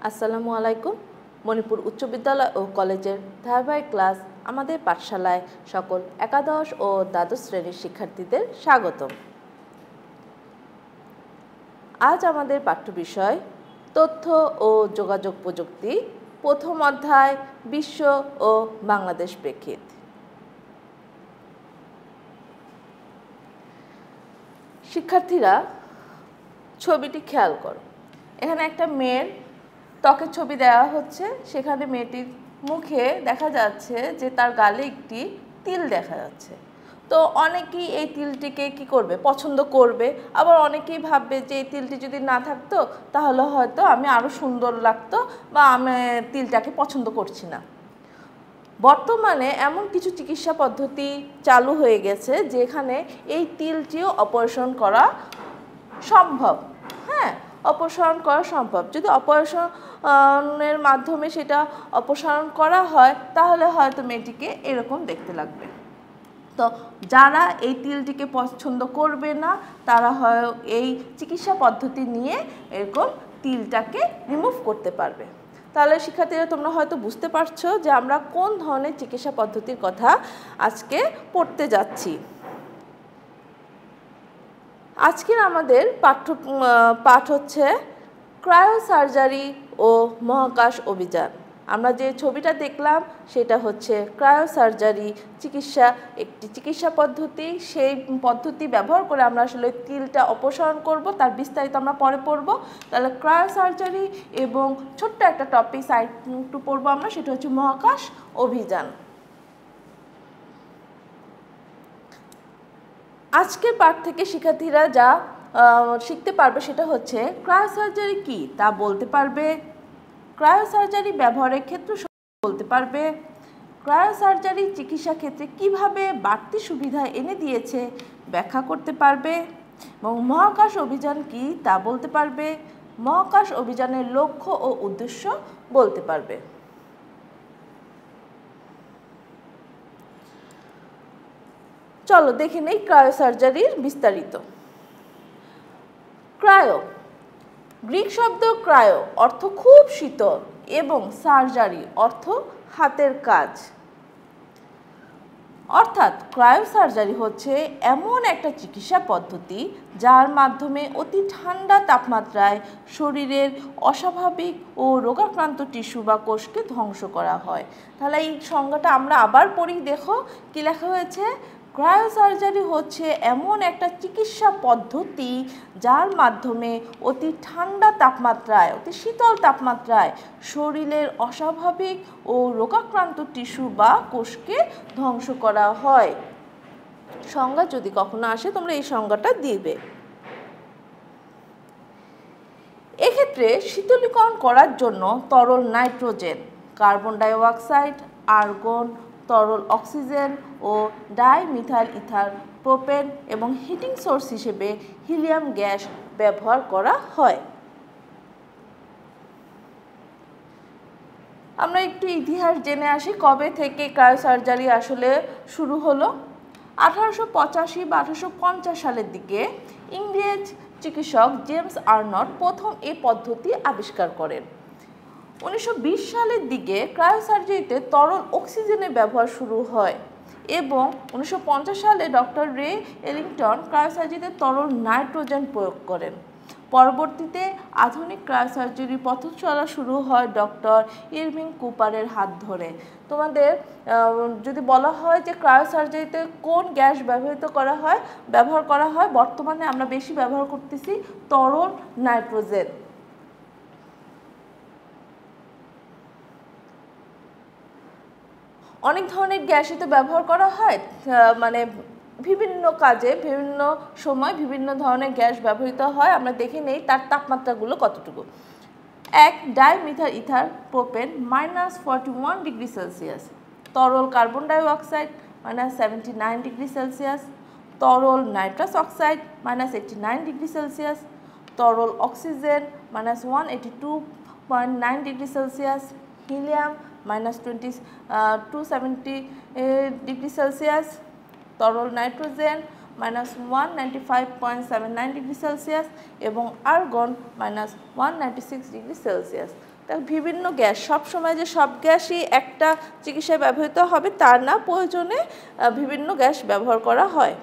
আসসালামু আলাইকুম। মণিপুর উচ্চ বিদ্যালয় ও কলেজের ধারাবাহিক ক্লাস আমাদের পাঠশালায় সকল একাদশ ও দ্বাদশ শ্রেণীর শিক্ষার্থীদের স্বাগতম। আজ আমাদের পাঠ্য বিষয় তথ্য ও যোগাযোগ প্রযুক্তি, প্রথম অধ্যায় বিশ্ব ও বাংলাদেশ প্রেক্ষিত। শিক্ষার্থীরা ছবিটি খেয়াল করো। এখানে একটা মেয়ের ত্বকের ছবি দেওয়া হচ্ছে। সেখানে মেয়েটির মুখে দেখা যাচ্ছে যে তার গালে একটি তিল দেখা যাচ্ছে। তো অনেকেই এই তিলটিকে কি করবে, পছন্দ করবে। আবার অনেকেই ভাববে যে এই তিলটি যদি না থাকতো তাহলে হয়তো আমি আরও সুন্দর লাগতো বা আমি তিলটাকে পছন্দ করছি না। বর্তমানে এমন কিছু চিকিৎসা পদ্ধতি চালু হয়ে গেছে যেখানে এই তিলটিও অপারেশন করা সম্ভব। অপসারণ করা সম্ভব। যদি অপারেশনের মাধ্যমে সেটা অপসারণ করা হয় তাহলে হয়তো মেয়েটিকে এরকম দেখতে লাগবে। তো যারা এই তিলটিকে পছন্দ করবে না তারা হয় এই চিকিৎসা পদ্ধতি নিয়ে এরকম তিলটাকে রিমুভ করতে পারবে। তাহলে শিক্ষার্থীরা তোমরা হয়তো বুঝতে পারছো যে আমরা কোন ধরনের চিকিৎসা পদ্ধতির কথা আজকে পড়তে যাচ্ছি। আজকের আমাদের পাঠ হচ্ছে ক্রায়োসার্জারি ও মহাকাশ অভিযান। আমরা যে ছবিটা দেখলাম সেটা হচ্ছে ক্রায়োসার্জারি একটি চিকিৎসা পদ্ধতি। সেই পদ্ধতি ব্যবহার করে আমরা আসলে তিলটা অপসারণ করব, তার বিস্তারিত আমরা পরে পড়ব। তাহলে ক্রায়োসার্জারি এবং ছোট্ট একটা টপিক সাইড একটু পড়বো আমরা, সেটা হচ্ছে মহাকাশ অভিযান। আজকের পাঠ থেকে শিক্ষার্থীরা যা শিখতে পারবে সেটা হচ্ছে ক্রায়োসার্জারি কি তা বলতে পারবে, ক্রায়োসার্জারি ব্যবহারের ক্ষেত্র বলতে পারবে, ক্রায়োসার্জারি চিকিৎসা ক্ষেত্রে কিভাবে বাড়তি সুবিধা এনে দিয়েছে ব্যাখ্যা করতে পারবে এবং মহাকাশ অভিযান কি তা বলতে পারবে, মহাকাশ অভিযানের লক্ষ্য ও উদ্দেশ্য বলতে পারবে। চলো দেখে নেই ক্রায়োসার্জারির বিস্তারিত। ক্রায়ো, গ্রিক শব্দ ক্রায়ো অর্থ খুব শীতল এবং সার্জারি অর্থ হাতের কাজ। অর্থাৎ ক্রায়োসার্জারি হচ্ছে এমন একটা চিকিৎসা পদ্ধতি যার মাধ্যমে অতি ঠান্ডা তাপমাত্রায় শরীরের অস্বাভাবিক ও রোগাক্রান্ত টিস্যু বা কোষকে ধ্বংস করা হয়। তাহলে এই সংজ্ঞাটা আমরা আবার পড়ি, দেখো কি লেখা হয়েছে। ক্রায়োসার্জারি হচ্ছে এমন একটা চিকিৎসা পদ্ধতি যার মাধ্যমে অতি ঠান্ডা তাপমাত্রায়, অতি শীতল তাপমাত্রায় শরীরের অস্বাভাবিক ও রোগাক্রান্ত টিস্যু বা কোষকে ধ্বংস করা হয়। সংজ্ঞা যদি কখনো আসে তোমরা এই সংজ্ঞাটা দিবে। এক্ষেত্রে শীতলীকরণ করার জন্য তরল nitrogen, carbon die oxide, argon, তরল অক্সিজেন ও ডাইমিথাইল ইথার প্রোপেন এবং হিটিং সোর্স হিসেবে হিলিয়াম গ্যাস ব্যবহার করা হয়। আমরা একটু ইতিহাস জেনে আসি, কবে থেকে ক্রায়োসার্জারি আসলে শুরু হলো। 1885 বা 1850 সালের দিকে ইংরেজ চিকিৎসক জেমস আর্নল্ড প্রথম এই পদ্ধতি আবিষ্কার করেন। 1920 সালের দিকে ক্রায়োসার্জারিতে তরল অক্সিজেনের ব্যবহার শুরু হয় এবং 1950 সালে ডক্টর রে এলিংটন ক্রায়োসার্জারিতে তরল নাইট্রোজেন প্রয়োগ করেন। পরবর্তীতে আধুনিক ক্রায়োসার্জারির পথ চলা শুরু হয় ডক্টর ইরভিং কুপারের হাত ধরে। তোমাদের যদি বলা হয় যে ক্রায়োসার্জারিতে কোন গ্যাস ব্যবহার করা হয়, বর্তমানে আমরা বেশি ব্যবহার করতেছি তরল নাইট্রোজেন। অনেক ধরনের গ্যাসই তো ব্যবহার করা হয়, মানে বিভিন্ন কাজে বিভিন্ন সময় বিভিন্ন ধরনের গ্যাস ব্যবহৃত হয়। আমরা দেখে নেই তার তাপমাত্রাগুলো কতটুকু। 1 dimethyl ether propane -41 degree Celsius, তরল carbon die oxide -79 degree Celsius, তরল নাইট্রাস অক্সাইড -89 ডিগ্রি সেলসিয়াস, তরল oxygen -182.9 degree Celsius, helium -270 degree Celsius, তরল নাইট্রোজেন -195.79 ডিগ্রি সেলসিয়াস এবং আর্গন -196 ডিগ্রি সেলসিয়াস। বিভিন্ন গ্যাস, সবসময় যে সব গ্যাসই একটা চিকিৎসায় ব্যবহৃত হবে তার না, প্রয়োজনে বিভিন্ন গ্যাস ব্যবহার করা হয়।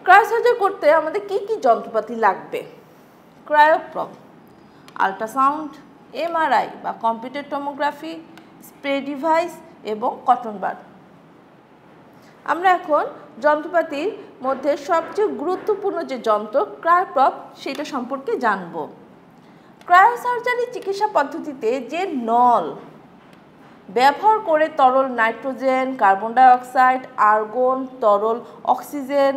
ক্রায়োসার্জারি করতে আমাদের কি কি যন্ত্রপাতি লাগবে? ক্রায়োপ্রব, আল্ট্রাসাউন্ড, এমআরআই বা কম্পিউটার টোমোগ্রাফি, স্প্রে ডিভাইস এবং কটন বাড। আমরা এখন যন্ত্রপাতির মধ্যে সবচেয়ে গুরুত্বপূর্ণ যে যন্ত্র ক্রায়োপ্রব সেটা সম্পর্কে জানব। ক্রায়োসার্জারি চিকিৎসা পদ্ধতিতে যে নল ব্যবহার করে তরল নাইট্রোজেন, কার্বন ডাইঅক্সাইড, আর্গন, তরল অক্সিজেন,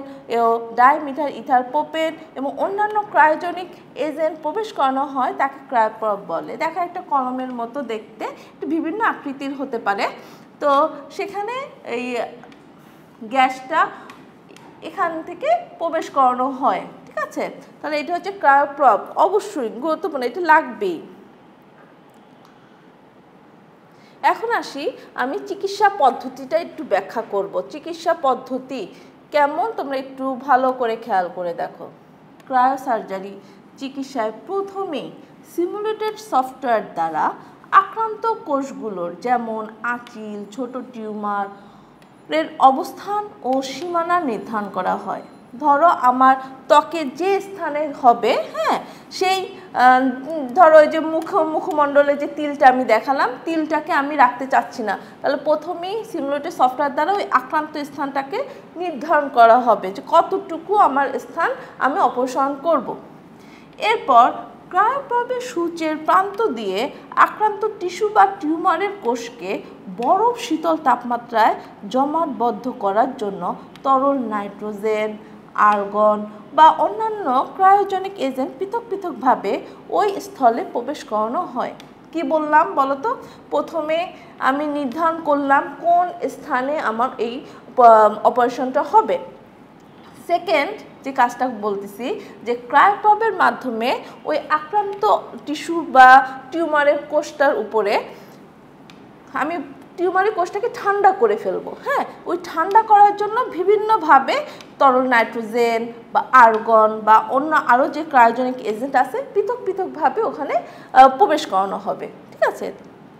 ডাইমিথাইল ইথার প্রোপেন এবং অন্যান্য ক্রায়োজেনিক এজেন্ট প্রবেশ করানো হয় তাকে ক্রায়োপ্রব বলে। দেখা একটা কলমের মতো দেখতে, বিভিন্ন আকৃতির হতে পারে। তো সেখানে এই গ্যাসটা এখান থেকে প্রবেশ করানো হয়, ঠিক আছে? তাহলে এটা হচ্ছে ক্রায়োপ্রব, অবশ্যই গুরুত্বপূর্ণ, এটা লাগবেই। এখন আসি, আমি চিকিৎসা পদ্ধতিটা একটু ব্যাখ্যা করব। চিকিৎসা পদ্ধতি কেমন তোমরা একটু ভালো করে খেয়াল করে দেখো। ক্রায়োসার্জারি চিকিৎসায় প্রথমেই সিমুলেটেড সফটওয়্যার দ্বারা আক্রান্ত কোষগুলোর, যেমন আঁচিল, ছোট টিউমার এর অবস্থান ও সীমানা নির্ধারণ করা হয়। ধরো আমার ত্বকের যে স্থানে হবে, হ্যাঁ, সেই ধরো এই যে মুখমণ্ডলে যে তিলটা আমি দেখালাম, তিলটাকে আমি রাখতে চাচ্ছি না, তাহলে প্রথমেই সিমুলেটেড সফটওয়্যার দ্বারা ওই আক্রান্ত স্থানটাকে নির্ধারণ করা হবে যে কতটুকু আমার স্থান আমি অপসারণ করব। এরপর ক্রায়োপ্রবের সূচের প্রান্ত দিয়ে আক্রান্ত টিস্যু বা টিউমারের কোষকে বরফ শীতল তাপমাত্রায় জমাটবদ্ধ করার জন্য তরল নাইট্রোজেন, আর্গন বা অন্যান্য ক্রায়োজেনিক এজেন্ট পৃথক পৃথকভাবে ওই স্থলে প্রবেশ করানো হয়। কি বললাম বলো তো? প্রথমে আমি নির্ধারণ করলাম কোন স্থানে আমার এই অপারেশনটা হবে। সেকেন্ড যে কাজটা বলতেছি, যে ক্রায়োপ্রবের মাধ্যমে ওই আক্রান্ত টিস্যু বা টিউমারের কোষটার উপরে আমি টিউমারের কোষটাকে ঠান্ডা করে ফেলবো। হ্যাঁ, ওই ঠান্ডা করার জন্য বিভিন্নভাবে তরল নাইট্রোজেন বা আর্গন বা অন্য আরও যে ক্রায়োজেনিক এজেন্ট আছে পৃথক পৃথকভাবে ওখানে প্রবেশ করানো হবে, ঠিক আছে?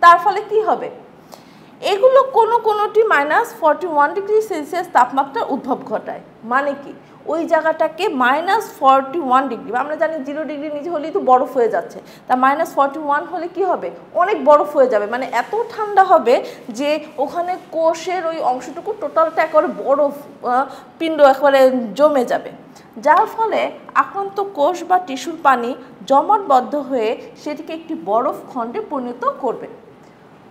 তার ফলে কি হবে? এগুলো কোনোটি -41°C তাপমাত্রার উদ্ভব ঘটায়। মানে কি? ওই জায়গাটাকে -41°, আমরা জানি 0° নিচে হলেই তো বরফ হয়ে যাচ্ছে, তা -41 হলে কি হবে? অনেক বরফ হয়ে যাবে, মানে এত ঠান্ডা হবে যে ওখানে কোষের ওই অংশটুকু টোটালটা একেবারে বরফ পিণ্ড একেবারে জমে যাবে, যার ফলে আক্রান্ত কোষ বা টিস্যুর পানি জমাটবদ্ধ হয়ে সেটিকে একটি বরফ খণ্ডে পরিণত করবে।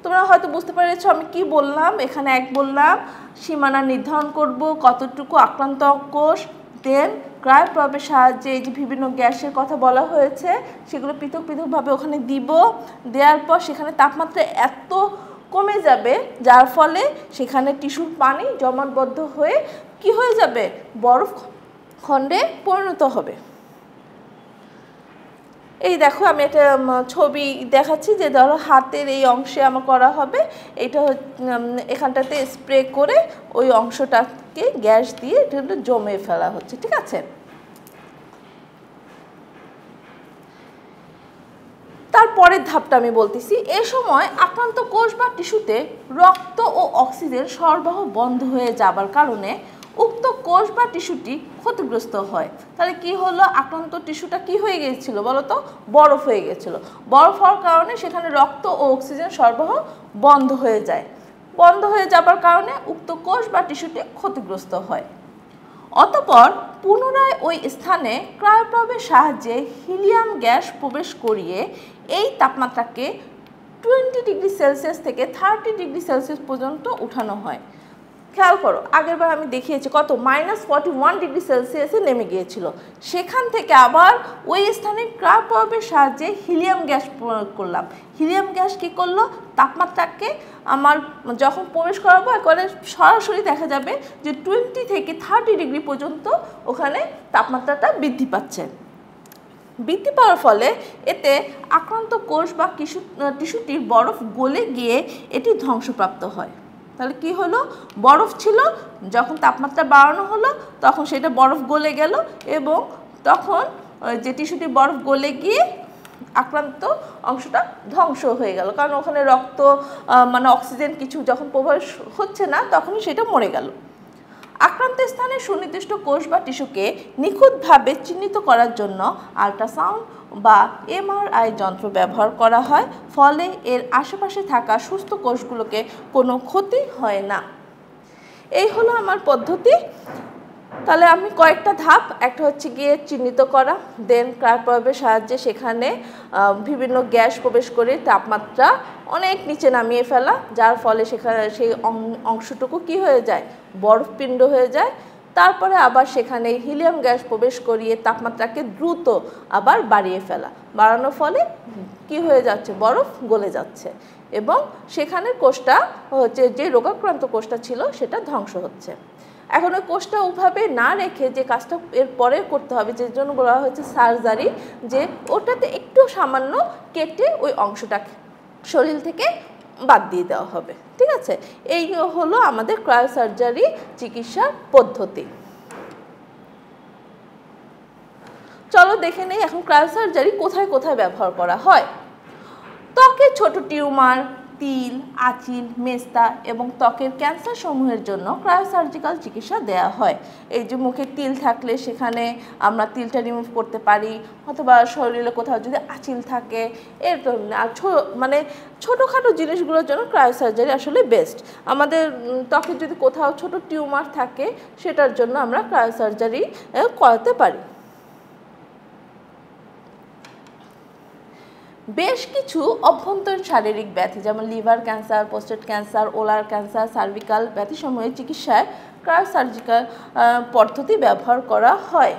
তোমরা হয়তো বুঝতে পেরেছো আমি কি বললাম। এখানে বললাম সীমানা নির্ধারণ করব, কতটুকু আক্রান্ত কোষ, দেন ক্রায়োপ্রবের সাহায্যে এই যে বিভিন্ন গ্যাসের কথা বলা হয়েছে সেগুলো পৃথক পৃথকভাবে ওখানে দিব। দেওয়ার পর সেখানে তাপমাত্রা এত কমে যাবে যার ফলে সেখানে টিস্যুর পানি জমাটবদ্ধ হয়ে কি হয়ে যাবে? বরফ খণ্ডে পরিণত হবে। এই দেখো আমি একটা ছবি দেখাচ্ছি, যে ধরো হাতের এই অংশে আমার করা হবে, এটা এখানটাতে স্প্রে করে ওই অংশটাকে গ্যাস দিয়ে এটা জমে ফেলা হচ্ছে, ঠিক আছে? তারপরের ধাপটা আমি বলতেছি। এ সময় আক্রান্ত কোষ বা টিস্যুতে রক্ত ও অক্সিজেন সরবরাহ বন্ধ হয়ে যাবার কারণে উক্ত কোষ বা টিস্যুটি ক্ষতিগ্রস্ত হয়। তাহলে কি হলো? আক্রান্ত টিস্যুটা কি হয়ে গিয়েছিল বলো তো? বরফ হয়ে গিয়েছিল। বরফ হওয়ার কারণে সেখানে রক্ত ও অক্সিজেন সরবরাহ বন্ধ হয়ে যায়। বন্ধ হয়ে যাবার কারণে উক্ত কোষ বা টিস্যুটি ক্ষতিগ্রস্ত হয়। অতঃপর পুনরায় ওই স্থানে ক্রায়োপ্রবের সাহায্যে হিলিয়াম গ্যাস প্রবেশ করিয়ে এই তাপমাত্রাকে 20°C থেকে 30°C পর্যন্ত উঠানো হয়। খেয়াল করো, আগেরবার আমি দেখিয়েছি কত -41°C নেমে গিয়েছিল। সেখান থেকে আবার ওই স্থানে ক্রায়োপ্রবের সাহায্যে হিলিয়াম গ্যাস প্রয়োগ করলাম। হিলিয়াম গ্যাস কি করলো? তাপমাত্রাকে আমার যখন প্রবেশ করাবো একবারে সরাসরি দেখা যাবে যে 20 থেকে 30° পর্যন্ত ওখানে তাপমাত্রাটা বৃদ্ধি পাচ্ছে। বৃদ্ধি পাওয়ার ফলে এতে আক্রান্ত কোষ বা টিস্যুটির বরফ গলে গিয়ে এটি ধ্বংসপ্রাপ্ত হয়। তাহলে কি হলো? বরফ ছিল, যখন তাপমাত্রা বাড়ানো হলো তখন সেটা বরফ গলে গেল এবং তখন যে টিস্যুটি বরফ গলে গিয়ে আক্রান্ত অংশটা ধ্বংস হয়ে গেল, কারণ ওখানে রক্ত মানে অক্সিজেন কিছু যখন প্রবেশ হচ্ছে না তখনই সেটা মরে গেল। আক্রান্ত স্থানে সুনির্দিষ্ট কোষ বা টিস্যুকে নিখুঁতভাবে চিহ্নিত করার জন্য আল্ট্রাসাউন্ড বা এমআরআই যন্ত্র ব্যবহার করা হয়, ফলে এর আশেপাশে থাকা সুস্থ কোষগুলোকে কোনো ক্ষতি হয় না। এই হলো আমার পদ্ধতি। তাহলে আমি কয়েকটা ধাপ, একটা হচ্ছে গিয়ে চিহ্নিত করা, দেন ক্রায়োপ্রবের সাহায্যে সেখানে বিভিন্ন গ্যাস প্রবেশ করে তাপমাত্রা অনেক নিচে নামিয়ে ফেলা, যার ফলে সেখানে সেই অংশটুকু কি হয়ে যায়, বরফপিণ্ড হয়ে যায়। তারপরে আবার সেখানে হিলিয়াম গ্যাস প্রবেশ করিয়ে তাপমাত্রাকে দ্রুত আবার বাড়িয়ে ফেলা, বাড়ানোর ফলে কি হয়ে যাচ্ছে, বরফ গলে যাচ্ছে এবং সেখানে কোষটা হচ্ছে, যে রোগাক্রান্ত কোষটা ছিল সেটা ধ্বংস হচ্ছে। এখন ওই কোষটা ওভাবে না রেখে যে কাজটা এর পরে করতে হবে, যে জন্য বলা হয়েছে সার্জারি, যে ওটাতে একটু সামান্য কেটে ওই অংশটা শরীর থেকে বাদ দিয়ে দেওয়া হবে। ঠিক আছে, এই হলো আমাদের ক্রায়োসার্জারি চিকিৎসার পদ্ধতি। চলো দেখে নেই এখন ক্রায়োসার্জারি কোথায় কোথায় ব্যবহার করা হয়। ত্বকের ছোট টিউমার, তিল, আঁচিল, মেস্তা এবং ত্বকের ক্যান্সার সমূহের জন্য ক্রায়োসার্জিক্যাল চিকিৎসা দেওয়া হয়। এই যে মুখে তিল থাকলে সেখানে আমরা তিলটা রিমুভ করতে পারি, অথবা শরীরে কোথাও যদি আঁচিল থাকে এর মানে ছোটোখাটো জিনিসগুলোর জন্য ক্রায়োসার্জারি আসলে বেস্ট। আমাদের ত্বকের যদি কোথাও ছোট টিউমার থাকে সেটার জন্য আমরা ক্রায়োসার্জারি করাতে পারি। বেশ কিছু অভ্যন্তরীণ শারীরিক ব্যাধি যেমন লিভার ক্যান্সার, প্রোস্টেট ক্যান্সার, ওলার ক্যান্সার, সার্ভিক্যাল ব্যাধিসমূহের চিকিৎসায় ক্রায়োসার্জিক্যাল পদ্ধতি ব্যবহার করা হয়।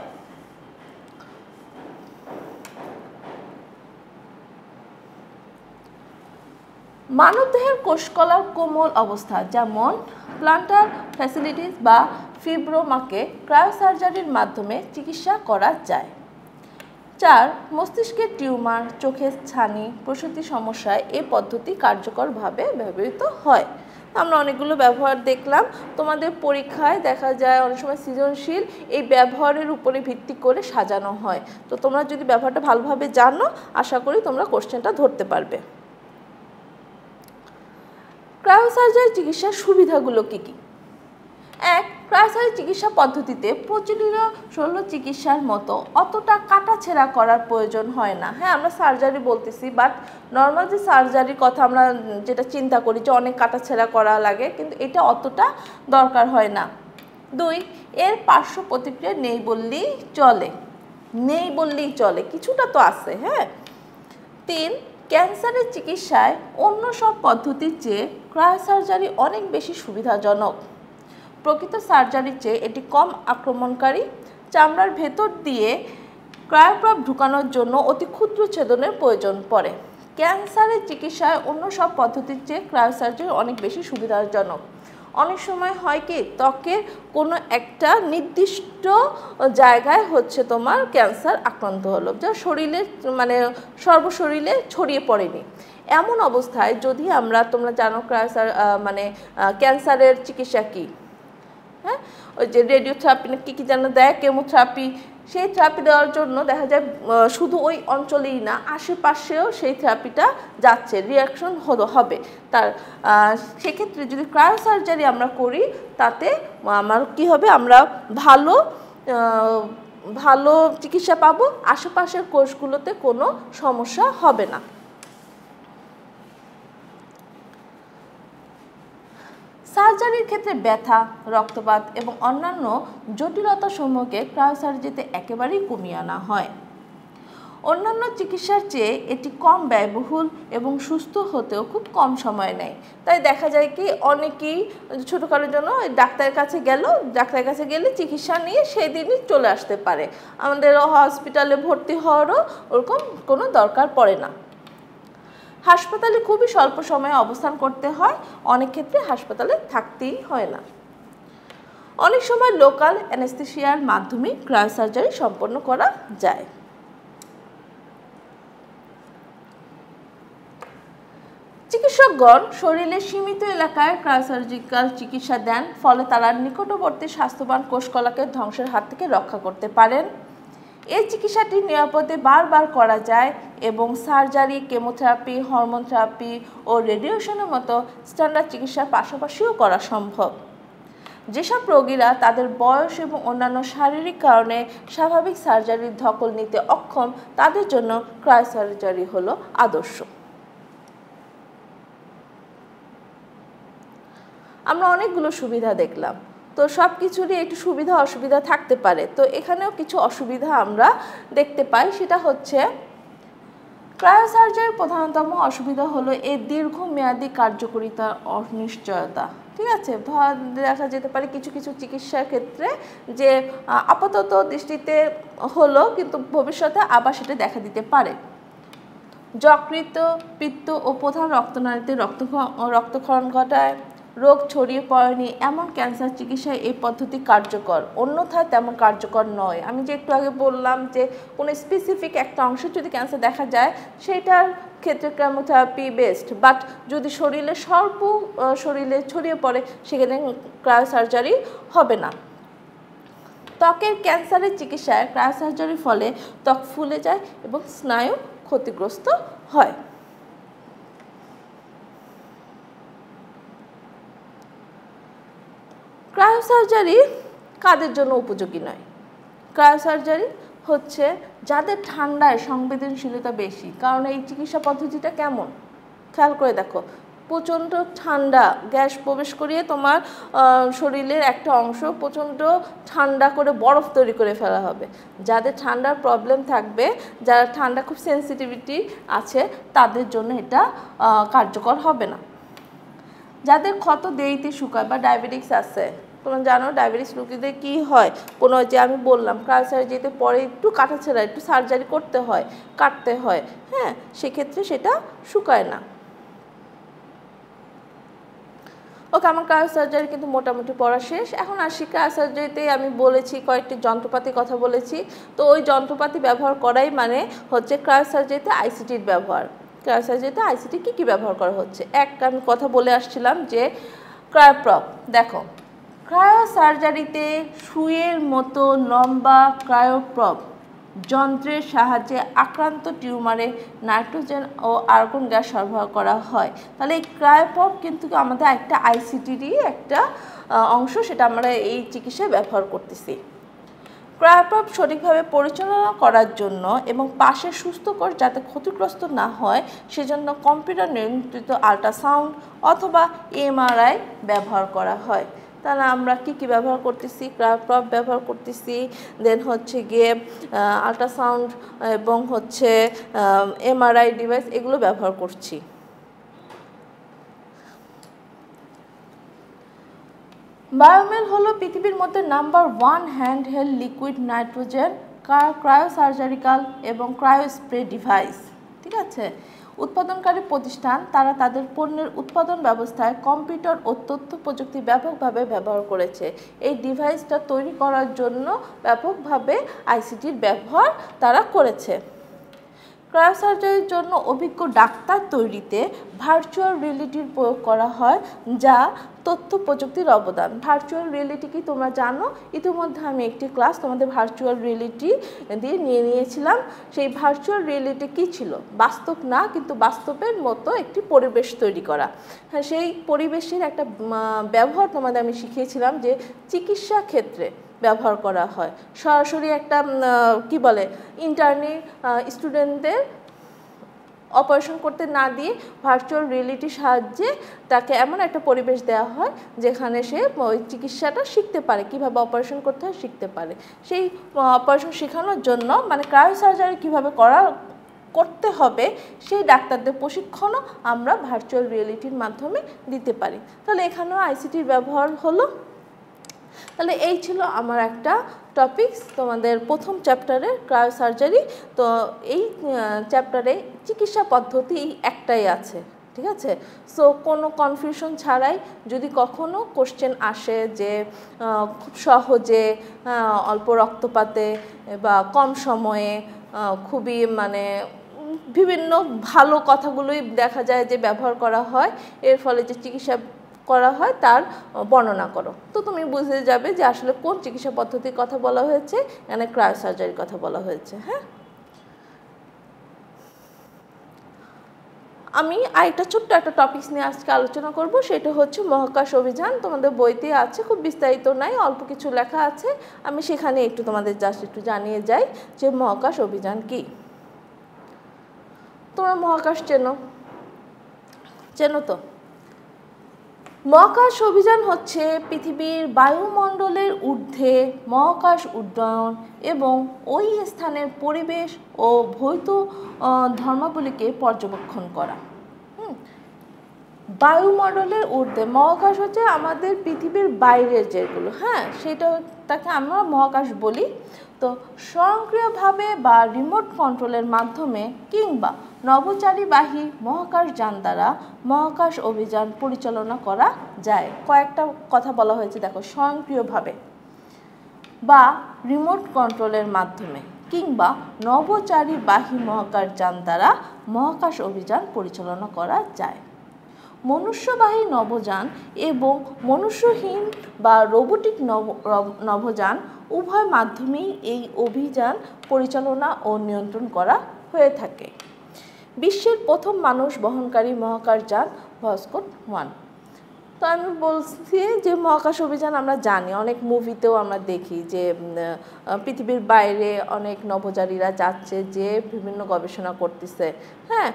মানবদেহের কোষকলার কোমল অবস্থা যেমন প্লান্টার ফ্যাসিলিটিস বা ফিব্রোমাকে ক্রায়োসার্জারির মাধ্যমে চিকিৎসা করা যায়। 4. মস্তিষ্কের টিউমার, চোখের ছানি, প্রসূতি সমস্যায় এই পদ্ধতি কার্যকরভাবে ব্যবহৃত হয়। আমরা অনেকগুলো ব্যবহার দেখলাম, তোমাদের পরীক্ষায় দেখা যায় অনেক সময় সৃজনশীল এই ব্যবহারের উপরে ভিত্তি করে সাজানো হয়। তো তোমরা যদি ব্যবহারটা ভালোভাবে জানো, আশা করি তোমরা কোশ্চেনটা ধরতে পারবে। ক্রায়োসার্জারি চিকিৎসার সুবিধাগুলো কী কী? 1. ক্রায়োসার্জারি চিকিৎসা পদ্ধতিতে প্রচলিত শল্য চিকিৎসার মতো অতটা কাটাছেঁড়া করার প্রয়োজন হয় না। হ্যাঁ, আমরা সার্জারি বলতেছি, বাট নর্মাল যে সার্জারির কথা আমরা যেটা চিন্তা করি যে অনেক কাটাছেঁড়া করা লাগে, কিন্তু এটা অতটা দরকার হয় না। 2. এর পার্শ্ব প্রতিক্রিয়া নেই বললেই চলে, কিছুটা তো আছে। হ্যাঁ। 3. ক্যান্সারের চিকিৎসায় অন্য সব পদ্ধতির চেয়ে ক্রায়োসার্জারি অনেক বেশি সুবিধাজনক। প্রকৃত সার্জারির চেয়ে এটি কম আক্রমণকারী। চামড়ার ভেতর দিয়ে ক্রায়োপ্রব ঢুকানোর জন্য অতি ক্ষুদ্র ছেদনের প্রয়োজন পড়ে। ক্যান্সারের চিকিৎসায় অন্য সব পদ্ধতির চেয়ে ক্রায়োসার্জারি অনেক বেশি সুবিধাজনক। অনেক সময় হয় কি, ত্বকের কোনো একটা নির্দিষ্ট জায়গায় হচ্ছে তোমার ক্যান্সার আক্রান্ত হলো, যা শরীরে মানে সর্বশরীরে ছড়িয়ে পড়েনি। এমন অবস্থায় যদি আমরা, তোমরা জানো ক্যান্সারের চিকিৎসা কী, হ্যাঁ, ওই যে রেডিওথেরাপি না কী যেন দেয়, কেমোথেরাপি, সেই থেরাপি দেওয়ার জন্য দেখা যায় শুধু ওই অঞ্চলেই না, আশেপাশেও সেই থেরাপিটা যাচ্ছে, রিয়াকশন হবে তার। সেক্ষেত্রে যদি ক্রায়োসার্জারি আমরা করি, তাতে আমার কী হবে, আমরা ভালো চিকিৎসা পাবো, আশেপাশের কোষগুলোতে কোনো সমস্যা হবে না। সার্জারির ক্ষেত্রে ব্যথা, রক্তপাত এবং অন্যান্য জটিলতা সমূহকে ক্রায়োসার্জারিতে একেবারেই কমিয়ে আনা হয়। অন্যান্য চিকিৎসার চেয়ে এটি কম ব্যয়বহুল এবং সুস্থ হতেও খুব কম সময় নেয়। তাই দেখা যায় কি, অনেকেই ছোটোখাটোর জন্য ডাক্তারের কাছে গেলে চিকিৎসা নিয়ে সেদিনই চলে আসতে পারে। আমাদের হসপিটালে ভর্তি হওয়ারও ওরকম কোনো দরকার পড়ে না। হাসপাতালে খুবই স্বল্প সময়ে অবস্থান করতে হয়, অনেক ক্ষেত্রে হাসপাতালে থাকতেই হয় না। অনেক সময় লোকাল অ্যানেস্থেসিয়ার মাধ্যমে ক্রায়োসার্জারি সম্পন্ন করা যায়। চিকিৎসকগণ শরীরের সীমিত এলাকায় ক্রায়োসার্জিক্যাল চিকিৎসা দেন, ফলে তারা নিকটবর্তী স্বাস্থ্যবান কোষকলাকে ধ্বংসের হাত থেকে রক্ষা করতে পারেন। এই চিকিৎসাটি নিরাপদে বারবার করা যায় এবং সার্জারি, কেমোথেরাপি, হরমোন থেরাপি ও রেডিয়েশনের মতো স্ট্যান্ডার্ড চিকিৎসার পাশাপাশিও করা সম্ভব। যেসব রোগীরা তাদের বয়স এবং অন্যান্য শারীরিক কারণে স্বাভাবিক সার্জারির ধকল নিতে অক্ষম, তাদের জন্য ক্রায়োসার্জারি হলো আদর্শ। আমরা অনেকগুলো সুবিধা দেখলাম, তো সব কিছুরই একটু সুবিধা অসুবিধা থাকতে পারে। তো এখানেও কিছু অসুবিধা আমরা দেখতে পাই, সেটা হচ্ছে ক্রায়োসার্জারির প্রধানতম অসুবিধা হলো এর দীর্ঘমেয়াদী কার্যকারিতার অনিশ্চয়তা। ঠিক আছে, দেখা যেতে পারে কিছু কিছু চিকিৎসার ক্ষেত্রে যে আপাতত দৃষ্টিতে হলো কিন্তু ভবিষ্যতে আবার সেটা দেখা দিতে পারে। যকৃত, পিত্ত ও প্রধান রক্তনালীতে রক্তক্ষরণ ঘটায়, রোগ ছড়িয়ে পড়েনি এমন ক্যান্সার চিকিৎসায় এই পদ্ধতি কার্যকর, অন্যথায় তেমন কার্যকর নয়। আমি যে একটু আগে বললাম যে কোনো স্পেসিফিক একটা অংশে যদি ক্যান্সার দেখা যায় সেটার ক্ষেত্রে কেমোথেরাপি বেস্ট, বাট যদি শরীরে ছড়িয়ে পড়ে সেখানে ক্রায়োসার্জারি হবে না। ত্বকের ক্যান্সারের চিকিৎসায় ক্রায়োসার্জারির ফলে ত্বক ফুলে যায় এবং স্নায়ু ক্ষতিগ্রস্ত হয়। ক্রায়োসার্জারি কাদের জন্য উপযোগী নয়? ক্রায়োসার্জারি হচ্ছে যাদের ঠান্ডায় সংবেদনশীলতা বেশি, কারণ এই চিকিৎসা পদ্ধতিটা কেমন খেয়াল করে দেখো, প্রচণ্ড ঠান্ডা গ্যাস প্রবেশ করিয়ে তোমার শরীরের একটা অংশ প্রচণ্ড ঠান্ডা করে বরফ তৈরি করে ফেলা হবে। যাদের ঠান্ডার প্রবলেম থাকবে, যারা ঠান্ডা খুব সেন্সিটিভিটি আছে, তাদের জন্য এটা কার্যকর হবে না। যাদের ক্ষত দেরিতে শুকায় বা ডায়াবেটিক্স আছে, তোমরা জানো ডায়াবেটিস রোগীদের কী হয়, কোনো যে আমি বললাম ক্রায়োসার্জারিতে পরে একটু কাটাছেঁড়া একটু সার্জারি করতে হয়, কাটতে হয়, হ্যাঁ, সেক্ষেত্রে সেটা শুকায় না। ওকে, আমার ক্রায়োসার্জারি কিন্তু মোটামুটি পড়া শেষ। এখন আসি ক্রায়োসার্জারিতে আমি বলেছি কয়েকটি যন্ত্রপাতির কথা বলেছি, তো ওই যন্ত্রপাতি ব্যবহার করাই মানে হচ্ছে ক্রায়োসার্জারিতে আইসিটির ব্যবহার। ক্রায়োসার্জারিতে আইসিটি কী ব্যবহার করা হচ্ছে, আমি কথা বলে আসছিলাম যে ক্রায়োপ্রপ। দেখো, ক্রায়োসার্জারিতে সুইয়ের মতো লম্বা ক্রায়োপ্রপ যন্ত্রের সাহায্যে আক্রান্ত টিউমারে নাইট্রোজেন ও আর্গন গ্যাস সরবরাহ করা হয়। তাহলে এই ক্রায়োপ্রপ কিন্তু আমাদের একটা আইসিটিরই একটা অংশ, সেটা আমরা এই চিকিৎসায় ব্যবহার করতেছি। ক্রায়োপ্রপ সঠিকভাবে পরিচালনা করার জন্য এবং পাশে সুস্থকর যাতে ক্ষতিগ্রস্ত না হয় সেজন্য কম্পিউটার নিয়ন্ত্রিত আল্ট্রাসাউন্ড অথবা এমআরআই ব্যবহার করা হয়। তাহলে আমরা কি ব্যবহার করতেছি? ক্রায়োপ্রপ ব্যবহার করতেছি, দেন হচ্ছে গিয়ে আল্ট্রাসাউন্ড এবং হচ্ছে এমআরআই ডিভাইস এগুলো ব্যবহার করছি। বায়োমেল হলো পৃথিবীর মধ্যে নাম্বার 1 হ্যান্ডহেল্ড লিকুইড নাইট্রোজেন ক্রায়োসার্জারিক্যাল এবং ক্রায়োস্প্রে ডিভাইস। ঠিক আছে, উৎপাদনকারী প্রতিষ্ঠান তারা তাদের পণ্যের উৎপাদন ব্যবস্থায় কম্পিউটার ও তথ্য প্রযুক্তি ব্যাপকভাবে ব্যবহার করেছে। এই ডিভাইসটা তৈরি করার জন্য ব্যাপকভাবে আইসিটির ব্যবহার তারা করেছে। ক্রায়োসার্জারির জন্য অভিজ্ঞ ডাক্তার তৈরিতে ভার্চুয়াল রিয়েলিটির প্রয়োগ করা হয়, যা তথ্য প্রযুক্তির অবদান। ভার্চুয়াল রিয়েলিটি কি তোমরা জানো? ইতিমধ্যে আমি একটি ক্লাস তোমাদের ভার্চুয়াল রিয়েলিটি দিয়ে নিয়েছিলাম। সেই ভার্চুয়াল রিয়েলিটি কি ছিল? বাস্তব না, কিন্তু বাস্তবের মতো একটি পরিবেশ তৈরি করা। হ্যাঁ, সেই পরিবেশের একটা ব্যবহার তোমাদের আমি শিখিয়েছিলাম যে চিকিৎসা ক্ষেত্রে ব্যবহার করা হয়। সরাসরি একটা কি বলে ইন্টার্নি স্টুডেন্টদের অপারেশন করতে না দিয়ে ভার্চুয়াল রিয়েলিটির সাহায্যে তাকে এমন একটা পরিবেশ দেওয়া হয় যেখানে সে ওই চিকিৎসাটা শিখতে পারে, কীভাবে অপারেশন করতে হয় শিখতে পারে। সেই অপারেশন শেখানোর জন্য মানে ক্রায়োসার্জারি কীভাবে করতে হবে সেই ডাক্তারদের প্রশিক্ষণও আমরা ভার্চুয়াল রিয়েলিটির মাধ্যমে দিতে পারি। তাহলে এখানেও আইসিটির ব্যবহার হলো। তাহলে এই ছিল আমার একটা টপিকস তোমাদের প্রথম চ্যাপ্টারে ক্রায়োসার্জারি। তো এই চ্যাপ্টারে চিকিৎসা পদ্ধতি একটাই আছে, ঠিক আছে। সো কোনো কনফিউশন ছাড়াই যদি কখনো কোশ্চেন আসে যে খুব সহজে অল্প রক্তপাতে বা কম সময়ে খুবই মানে বিভিন্ন ভালো কথাগুলোই দেখা যায় যে ব্যবহার করা হয়, এর ফলে যে চিকিৎসা করা হয় তার বর্ণনা করো। তো তুমি বুঝে যাবে যে আসলে কোন চিকিৎসা পদ্ধতির কথা বলা হয়েছে, এখানে ক্রায়োসার্জারির কথা বলা হয়েছে। হ্যাঁ, আমি আরেকটা ছোট্ট একটা টপিকস নিয়ে আজকে আলোচনা করব, সেটা হচ্ছে মহাকাশ অভিযান। তোমাদের বইতে আছে, খুব বিস্তারিত নাই, অল্প কিছু লেখা আছে। আমি সেখানে একটু তোমাদের জাস্ট একটু জানিয়ে যাই যে মহাকাশ অভিযান কি। তোমরা মহাকাশ চেনো তো? মহাকাশ অভিযান হচ্ছে পৃথিবীর বায়ুমণ্ডলের ঊর্ধ্বে মহাকাশ উড্ডয়ন এবং ওই স্থানের পরিবেশ ও ভৌত ধর্মাবলীকে পর্যবেক্ষণ করা। বায়ুমণ্ডলের ঊর্ধ্বে, মহাকাশ হচ্ছে আমাদের পৃথিবীর বাইরের যেগুলো, হ্যাঁ, সেটাকে আমরা মহাকাশ বলি। তো স্বয়ংক্রিয়ভাবে বা রিমোট কন্ট্রোলের মাধ্যমে কিংবা নভোচারীবাহী মহাকাশ যান দ্বারা মহাকাশ অভিযান পরিচালনা করা যায়। কয়েকটা কথা বলা হয়েছে, দেখো, স্বয়ংক্রিয়ভাবে বা রিমোট কন্ট্রোলের মাধ্যমে কিংবা নভোচারীবাহী মহাকাশ যান দ্বারা মহাকাশ অভিযান পরিচালনা করা যায়। মনুষ্যবাহী নভোযান এবং মনুষ্যহীন বা রোবোটিক নভোযান উভয় মাধ্যমেই এই অভিযান পরিচালনা ও নিয়ন্ত্রণ করা হয়ে থাকে। বিশ্বের প্রথম মানুষ বহনকারী মহাকাশযান ভস্কর 1। তো আমি বলছি যে মহাকাশ অভিযান আমরা জানি, অনেক মুভিতেও আমরা দেখি যে পৃথিবীর বাইরে অনেক নভোচারীরা যাচ্ছে, যে বিভিন্ন গবেষণা করতেছে। হ্যাঁ,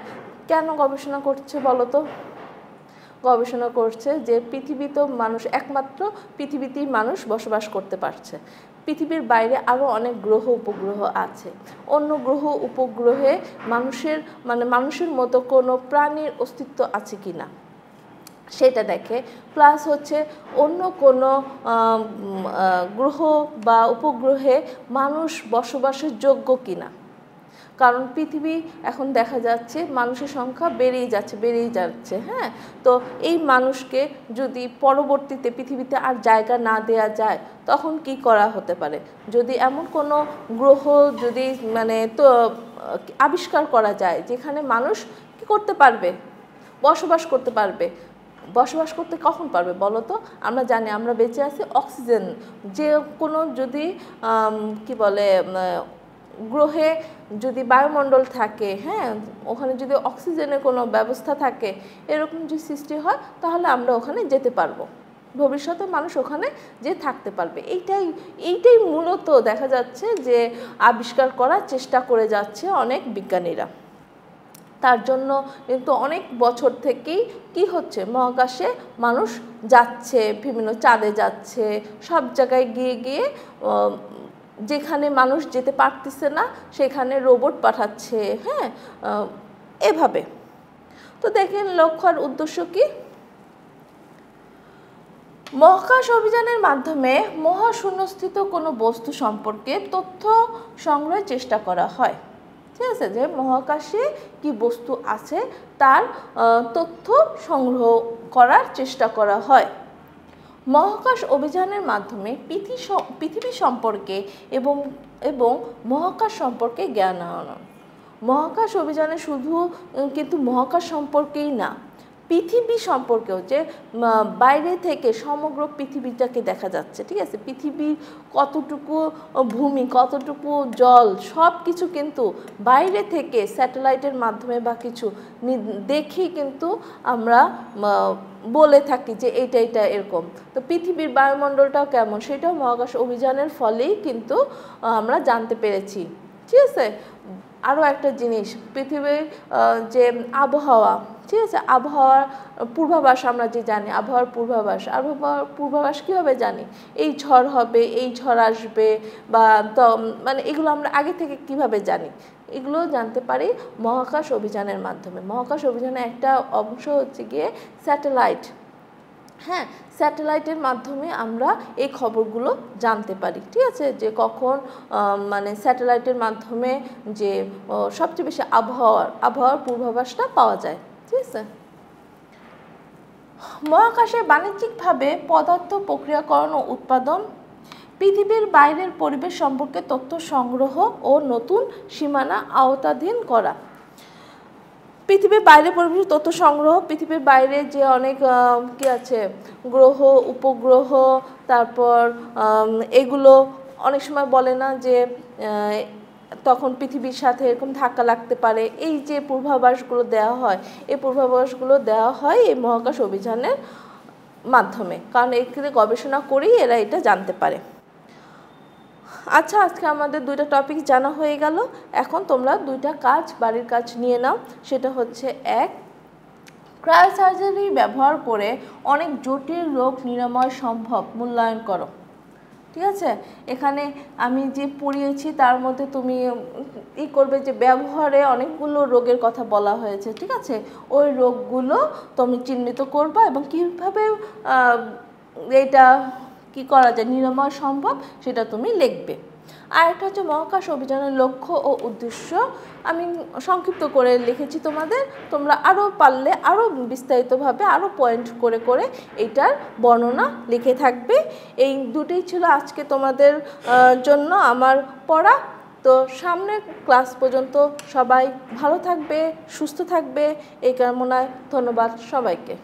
কেন গবেষণা করছে বলো তো? গবেষণা করছে যে পৃথিবীতে মানুষ, একমাত্র পৃথিবীতেই মানুষ বসবাস করতে পারছে, পৃথিবীর বাইরে আরও অনেক গ্রহ উপগ্রহ আছে, অন্য গ্রহ উপগ্রহে মানুষের মতো কোনো প্রাণীর অস্তিত্ব আছে কি না সেটা দেখে। প্লাস হচ্ছে অন্য কোনো গ্রহ বা উপগ্রহে মানুষ বসবাসের যোগ্য কিনা, কারণ পৃথিবী এখন দেখা যাচ্ছে মানুষের সংখ্যা বেড়েই যাচ্ছে। হ্যাঁ, তো এই মানুষকে যদি পরবর্তীতে পৃথিবীতে আর জায়গা না দেয়া যায়, তখন কি করা হতে পারে? যদি এমন কোনো গ্রহ যদি তো আবিষ্কার করা যায় যেখানে মানুষ কি করতে পারবে, বসবাস করতে পারবে। বসবাস করতে কখন পারবে বলো তো? আমরা জানি আমরা বেঁচে আছি অক্সিজেন, যে কোনো যদি কি বলে গ্রহে যদি বায়ুমণ্ডল থাকে, হ্যাঁ, ওখানে যদি অক্সিজেনের কোনো ব্যবস্থা থাকে, এরকম যদি সৃষ্টি হয়, তাহলে আমরা ওখানে যেতে পারবো, ভবিষ্যতে মানুষ ওখানে যে থাকতে পারবে। এইটাই মূলত দেখা যাচ্ছে যে আবিষ্কার করার চেষ্টা করে যাচ্ছে অনেক বিজ্ঞানীরা। তার জন্য কিন্তু অনেক বছর থেকেই কি হচ্ছে, মহাকাশে মানুষ যাচ্ছে, বিভিন্ন চাঁদে যাচ্ছে, সব জায়গায় গিয়ে যেখানে মানুষ যেতে পারতেছে না সেখানে রোবট পাঠাচ্ছে। হ্যাঁ, এভাবে। তো দেখেন লক্ষ্য আর উদ্দেশ্য কি? মহাকাশ অভিযানের মাধ্যমে মহাশূন্যস্থিত কোনো বস্তু সম্পর্কে তথ্য সংগ্রহের চেষ্টা করা হয়। ঠিক আছে, যে মহাকাশে কি বস্তু আছে তার তথ্য সংগ্রহ করার চেষ্টা করা হয়। মহাকাশ অভিযানের মাধ্যমে পৃথিবী সম্পর্কে এবং মহাকাশ সম্পর্কে জ্ঞান আহরণ। মহাকাশ অভিযানে শুধু কিন্তু মহাকাশ সম্পর্কেই না, পৃথিবী সম্পর্কেও, যে বাইরে থেকে সমগ্র পৃথিবীটাকে দেখা যাচ্ছে। ঠিক আছে, পৃথিবীর কতটুকু ভূমি, কতটুকু জল, সব কিছু কিন্তু বাইরে থেকে স্যাটেলাইটের মাধ্যমে বা কিছু দেখেই কিন্তু আমরা বলে থাকি যে এটা এরকম। তো পৃথিবীর বায়ুমণ্ডলটাও কেমন সেটাও মহাকাশ অভিযানের ফলেই কিন্তু আমরা জানতে পেরেছি। ঠিক আছে, আরও একটা জিনিস, পৃথিবীর যে আবহাওয়া, ঠিক আছে, আবহাওয়ার পূর্বাভাস আমরা যে জানি, আবহাওয়ার পূর্বাভাস কীভাবে জানি? এই ঝড় হবে, এই ঝড় আসবে, বা এগুলো আমরা আগে থেকে কিভাবে জানি? এগুলো জানতে পারি মহাকাশ অভিযানের মাধ্যমে। মহাকাশ অভিযানের একটা অংশ হচ্ছে গিয়ে স্যাটেলাইট। হ্যাঁ, স্যাটেলাইটের মাধ্যমে আমরা এই খবরগুলো জানতে পারি। ঠিক আছে, যে কখন স্যাটেলাইটের মাধ্যমে যে সবচেয়ে বেশি আবহাওয়ার পূর্বাভাসটা পাওয়া যায়। ঠিক আছে, মহাকাশে বাণিজ্যিকভাবে পদার্থ প্রক্রিয়াকরণ ও উৎপাদন, পৃথিবীর বাইরের পরিবেশ সম্পর্কে তথ্য সংগ্রহ ও নতুন সীমানা আওতাধীন করা। পৃথিবীর বাইরে পরিবেশ তথ্য সংগ্রহ, পৃথিবীর বাইরে যে অনেক কি আছে গ্রহ উপগ্রহ, তারপর এগুলো অনেক সময় বলে না যে তখন পৃথিবীর সাথে এরকম ধাক্কা লাগতে পারে, এই যে পূর্বাভাসগুলো দেওয়া হয়, এই পূর্বাভাসগুলো দেওয়া হয় এই মহাকাশ অভিযানের মাধ্যমে, কারণ এখানে গবেষণা করেই এরা এটা জানতে পারে। আচ্ছা, আজকে আমাদের 2টা টপিক জানা হয়ে গেল। এখন তোমরা 2টা কাজ, বাড়ির কাজ নিয়ে নাও। সেটা হচ্ছে 1, ক্রায়োসার্জারি ব্যবহার করে অনেক জটিল রোগ নিরাময় সম্ভব মূল্যায়ন করো। ঠিক আছে, এখানে আমি যে পড়িয়েছি তার মধ্যে তুমি করবে যে ব্যবহারে অনেকগুলো রোগের কথা বলা হয়েছে। ঠিক আছে, ওই রোগগুলো তুমি চিহ্নিত করবা এবং কীভাবে এটা কি করা যায় নিরাময় সম্ভব সেটা তুমি লিখবে। আর একটা হচ্ছে মহাকাশ অভিযানের লক্ষ্য ও উদ্দেশ্য, আমি সংক্ষিপ্ত করে লিখেছি তোমাদের, তোমরা আরও পারলে আরও বিস্তারিতভাবে আরও পয়েন্ট করে করে এইটার বর্ণনা লিখে থাকবে। এই দুটোই ছিল আজকে তোমাদের জন্য আমার পড়া। তো সামনের ক্লাস পর্যন্ত সবাই ভালো থাকবে, সুস্থ থাকবে এই কামনায়। ধন্যবাদ সবাইকে।